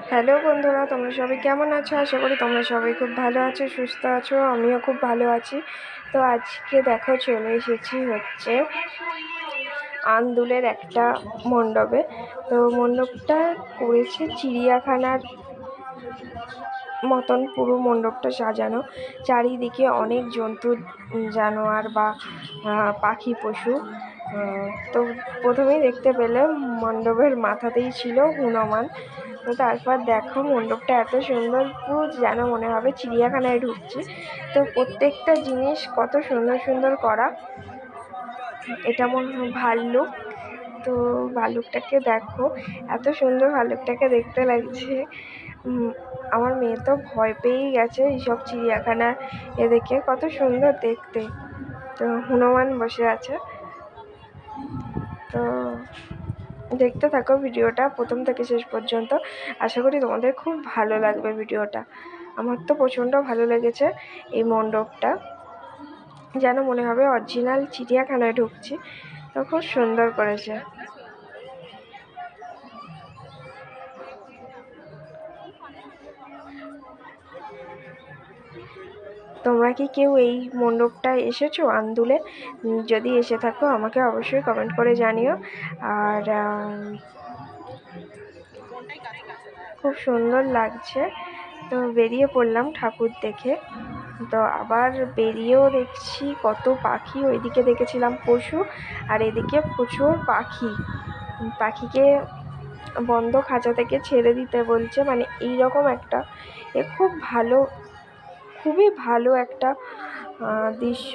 Hello বন্ধুরা, তোমরা সবাই কেমন আছো? আশা করি তোমরা সবাই খুব ভালো আছো, সুস্থ আছো। আমিও খুব ভালো আছি। তো আজকে দেখো চলে এসেছি হচ্ছে আন্দুলের একটা মণ্ডপে। তো মণ্ডপটা করেছে চিড়িয়াখানার মতন, পুরো মণ্ডপটা সাজানো। চারিদিকে অনেক জন্তু জানোয়ার বা পাখি পশু। তো প্রথমেই দেখতে পেলে মণ্ডপের মাথাতেই ছিল হনুমান। তো তারপর দেখো মণ্ডপটা এত সুন্দর, পুরো যেন মনে হবে চিড়িয়াখানায় ঢুকছি। তো প্রত্যেকটা জিনিস কত সুন্দর সুন্দর করা। এটা মনে হয় ভাল্লুক। তো ভাল্লুকটাকে দেখো, এত সুন্দর ভাল্লুকটাকে দেখতে লাগছে। আমার মেয়ে তো ভয় পেয়েই গেছে এইসব চিড়িয়াখানা দেখে, কত সুন্দর দেখতে। তো হনুমান বসে আছে। তো দেখতে থাকো ভিডিওটা প্রথম থেকে শেষ পর্যন্ত। আশা করি তোমাদের খুব ভালো লাগবে ভিডিওটা। আমার তো প্রচণ্ড ভালো লেগেছে। এই মণ্ডপটা যেন মনে হবে অরিজিনাল চিড়িয়াখানায় ঢুকছি। তো খুব সুন্দর করেছে। তোমরা কি কেউ এই মণ্ডপটায় এসেছো আন্দুলে? যদি এসে থাকো আমাকে অবশ্যই কমেন্ট করে জানিও। আর খুব সুন্দর লাগছে। তো বেরিয়ে পড়লাম ঠাকুর দেখে। তো আবার বেরিয়েও দেখছি কত পাখি। ওইদিকে দেখেছিলাম পশু, আর এদিকে প্রচুর পাখি। পাখিকে বন্ধ খাঁচা থেকে ছেড়ে দিতে বলছে, মানে এইরকম একটা খুব ভালো, খুবই ভালো একটা দৃশ্য।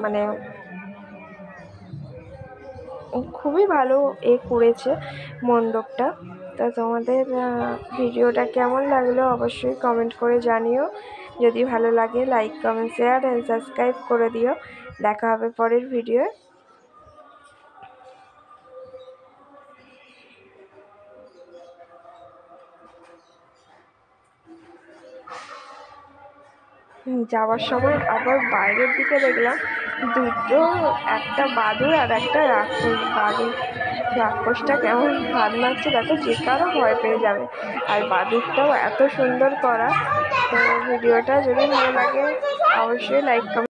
মানে খুবই ভালো করেছে মণ্ডপটা। তো তোমাদের ভিডিওটা কেমন লাগলো অবশ্যই কমেন্ট করে জানিও। যদি ভালো লাগে like, comment, share and subscribe করে দিও। দেখা হবে পরের ভিডিও। যাওয়ার সময় আবার বাইরের দিকে দেখলাম দুটো, একটা বাদুড় আর একটা রাক্ষস। রাক্ষসটা কেমন ভাত নাড়ছে দেখো, যে কারো ভয় পেয়ে যাবে। আর বাদুড়টাও এত সুন্দর করা। তো ভিডিওটা যদি ভালো লাগে অবশ্যই লাইক, কমেন্ট।